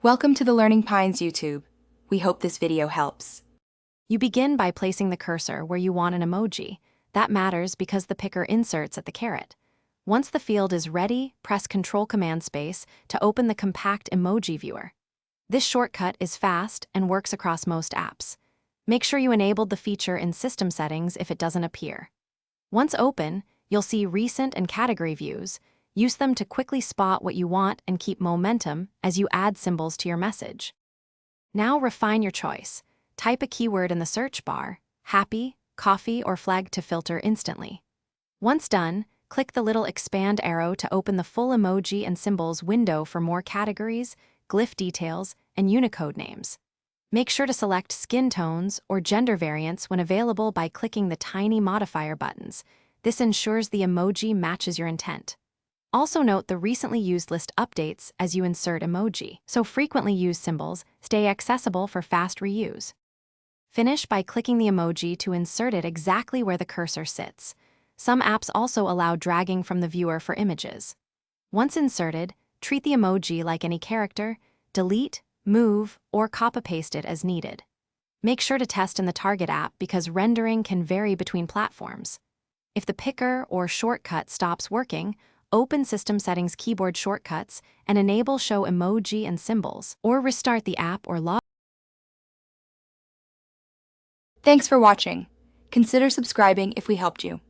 Welcome to the Learning Pines YouTube. We hope this video helps. You begin by placing the cursor where you want an emoji. That matters because the picker inserts at the caret. Once the field is ready, press Ctrl-Command-Space to open the compact emoji viewer. This shortcut is fast and works across most apps. Make sure you enabled the feature in System Settings if it doesn't appear. Once open, you'll see Recent and Category views. Use them to quickly spot what you want and keep momentum as you add symbols to your message. Now refine your choice. Type a keyword in the search bar, happy, coffee, or flag to filter instantly. Once done, click the little expand arrow to open the full emoji and symbols window for more categories, glyph details, and Unicode names. Make sure to select skin tones or gender variants when available by clicking the tiny modifier buttons. This ensures the emoji matches your intent. Also note the recently used list updates as you insert emoji, so frequently used symbols stay accessible for fast reuse. Finish by clicking the emoji to insert it exactly where the cursor sits. Some apps also allow dragging from the viewer for images. Once inserted, treat the emoji like any character, delete, move, or copy-paste it as needed. Make sure to test in the Target app because rendering can vary between platforms. If the picker or shortcut stops working, open System Settings keyboard shortcuts and enable Show Emoji and Symbols, or restart the app or log. Thanks for watching. Consider subscribing if we helped you.